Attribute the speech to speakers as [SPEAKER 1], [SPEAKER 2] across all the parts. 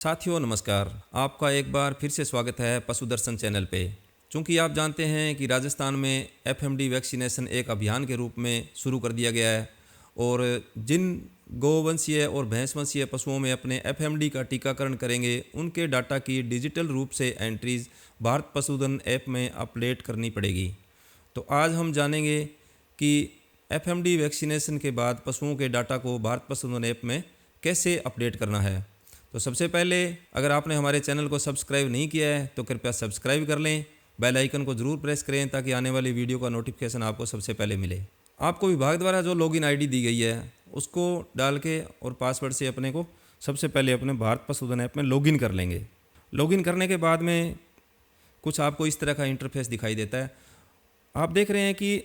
[SPEAKER 1] साथियों नमस्कार। आपका एक बार फिर से स्वागत है पशु दर्शन चैनल पे। चूँकि आप जानते हैं कि राजस्थान में एफएमडी वैक्सीनेशन एक अभियान के रूप में शुरू कर दिया गया है और जिन गोवंशीय और भैंसवंशीय पशुओं में अपने एफएमडी का टीकाकरण करेंगे उनके डाटा की डिजिटल रूप से एंट्रीज भारत पशुधन ऐप में अपडेट करनी पड़ेगी। तो आज हम जानेंगे कि एफएमडी वैक्सीनेशन के बाद पशुओं के डाटा को भारत पशुधन ऐप में कैसे अपडेट करना है। तो सबसे पहले अगर आपने हमारे चैनल को सब्सक्राइब नहीं किया है तो कृपया सब्सक्राइब कर लें, बेल आइकन को ज़रूर प्रेस करें ताकि आने वाली वीडियो का नोटिफिकेशन आपको सबसे पहले मिले। आपको विभाग द्वारा जो लॉगिन आईडी दी गई है उसको डाल के और पासवर्ड से अपने को सबसे पहले अपने भारत पशुधन ऐप में लॉगिन कर लेंगे। लॉगिन करने के बाद में कुछ आपको इस तरह का इंटरफेस दिखाई देता है। आप देख रहे हैं कि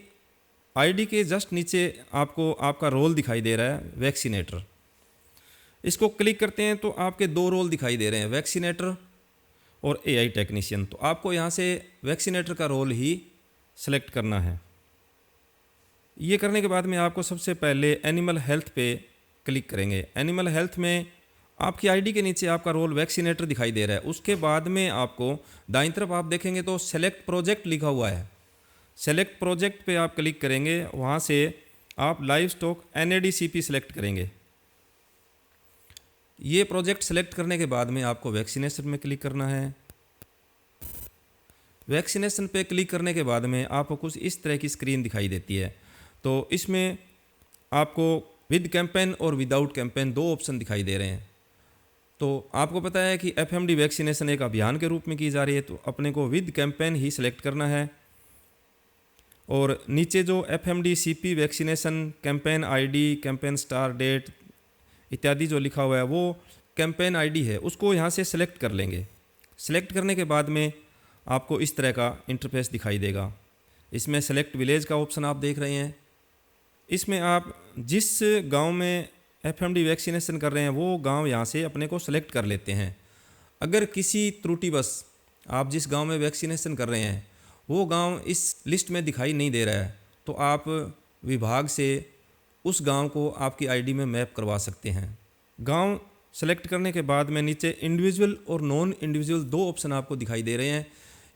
[SPEAKER 1] आईडी के जस्ट नीचे आपको आपका रोल दिखाई दे रहा है वैक्सीनेटर। इसको क्लिक करते हैं तो आपके दो रोल दिखाई दे रहे हैं, वैक्सीनेटर और एआई टेक्नीशियन। तो आपको यहाँ से वैक्सीनेटर का रोल ही सेलेक्ट करना है। ये करने के बाद में आपको सबसे पहले एनिमल हेल्थ पे क्लिक करेंगे। एनिमल हेल्थ में आपकी आईडी के नीचे आपका रोल वैक्सीनेटर दिखाई दे रहा है। उसके बाद में आपको दाईं तरफ आप देखेंगे तो सेलेक्ट प्रोजेक्ट लिखा हुआ है। सेलेक्ट प्रोजेक्ट पे आप क्लिक करेंगे, वहाँ से आप लाइव स्टॉक NADCP सेलेक्ट करेंगे। ये प्रोजेक्ट सेलेक्ट करने के बाद में आपको वैक्सीनेशन में क्लिक करना है। वैक्सीनेशन पे क्लिक करने के बाद में आपको कुछ इस तरह की स्क्रीन दिखाई देती है। तो इसमें आपको विद कैंपेन और विदाउट कैंपेन दो ऑप्शन दिखाई दे रहे हैं। तो आपको पता है कि एफएमडी वैक्सीनेशन एक अभियान के रूप में की जा रही है, तो अपने को विद कैंपेन ही सिलेक्ट करना है। और नीचे जो FMDCP vaccination campaign ID, campaign start date इत्यादि जो लिखा हुआ है वो कैंपेन आईडी है, उसको यहाँ से सिलेक्ट कर लेंगे। सिलेक्ट करने के बाद में आपको इस तरह का इंटरफेस दिखाई देगा। इसमें सेलेक्ट विलेज का ऑप्शन आप देख रहे हैं। इसमें आप जिस गांव में एफएमडी वैक्सीनेशन कर रहे हैं वो गांव यहाँ से अपने को सेलेक्ट कर लेते हैं। अगर किसी त्रुटिवश आप जिस गांव में वैक्सीनेशन कर रहे हैं वो गांव इस लिस्ट में दिखाई नहीं दे रहा है तो आप विभाग से उस गांव को आपकी आईडी में मैप करवा सकते हैं। गांव सेलेक्ट करने के बाद में नीचे इंडिविजुअल और नॉन इंडिविजुअल दो ऑप्शन आपको दिखाई दे रहे हैं।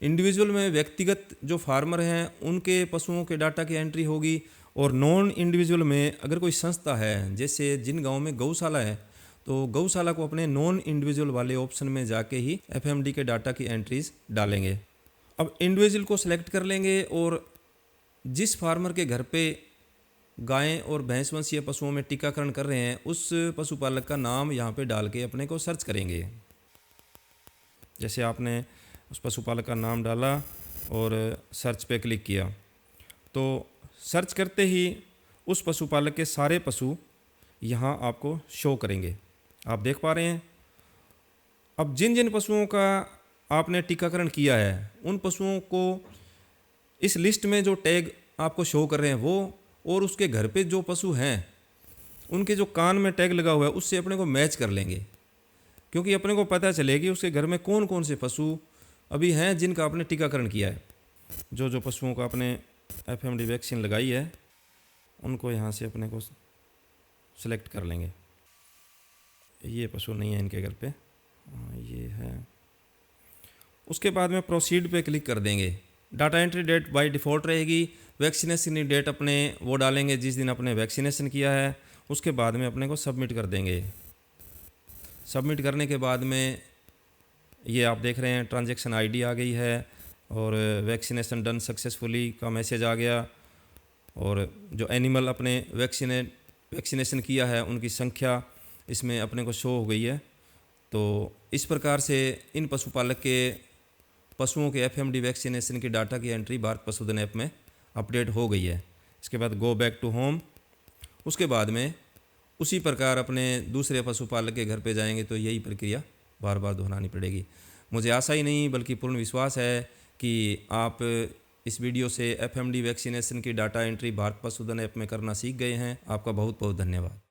[SPEAKER 1] इंडिविजुअल में व्यक्तिगत जो फार्मर हैं उनके पशुओं के डाटा की एंट्री होगी, और नॉन इंडिविजुअल में अगर कोई संस्था है, जैसे जिन गाँव में गौशाला है तो गौशाला को अपने नॉन इंडिविजुअल वाले ऑप्शन में जाके ही एफएमडी के डाटा की एंट्रीज डालेंगे। अब इंडिविजुअल को सिलेक्ट कर लेंगे और जिस फार्मर के घर पे गायें और भैंसवंशीय पशुओं में टीकाकरण कर रहे हैं उस पशुपालक का नाम यहाँ पे डाल के अपने को सर्च करेंगे। जैसे आपने उस पशुपालक का नाम डाला और सर्च पे क्लिक किया तो सर्च करते ही उस पशुपालक के सारे पशु यहाँ आपको शो करेंगे। आप देख पा रहे हैं। अब जिन जिन पशुओं का आपने टीकाकरण किया है उन पशुओं को इस लिस्ट में जो टैग आपको शो कर रहे हैं वो, और उसके घर पे जो पशु हैं उनके जो कान में टैग लगा हुआ है उससे अपने को मैच कर लेंगे, क्योंकि अपने को पता चले कि उसके घर में कौन कौन से पशु अभी हैं जिनका आपने टीकाकरण किया है। जो जो पशुओं का आपने एफएमडी वैक्सीन लगाई है उनको यहाँ से अपने को सिलेक्ट कर लेंगे। ये पशु नहीं है इनके घर पे, ये है। उसके बाद में प्रोसीड पे क्लिक कर देंगे। Data entry date by default रहेगी। वैक्सीनेशन डेट अपने वो डालेंगे जिस दिन अपने वैक्सीनेशन किया है। उसके बाद में अपने को सबमिट कर देंगे। सबमिट करने के बाद में ये आप देख रहे हैं ट्रांजैक्शन आईडी आ गई है और वैक्सीनेशन डन सक्सेसफुली का मैसेज आ गया, और जो एनिमल अपने वैक्सीनेशन किया है उनकी संख्या इसमें अपने को शो हो गई है। तो इस प्रकार से इन पशुपालक के पशुओं के एफएमडी वैक्सीनेशन की डाटा की एंट्री भारत पशुधन ऐप में अपडेट हो गई है। इसके बाद गो बैक टू होम। उसके बाद में उसी प्रकार अपने दूसरे पशुपालक के घर पे जाएंगे तो यही प्रक्रिया बार बार दोहरानी पड़ेगी। मुझे आशा ही नहीं बल्कि पूर्ण विश्वास है कि आप इस वीडियो से एफएमडी वैक्सीनेशन की डाटा एंट्री भारत पशुधन ऐप में करना सीख गए हैं। आपका बहुत बहुत धन्यवाद।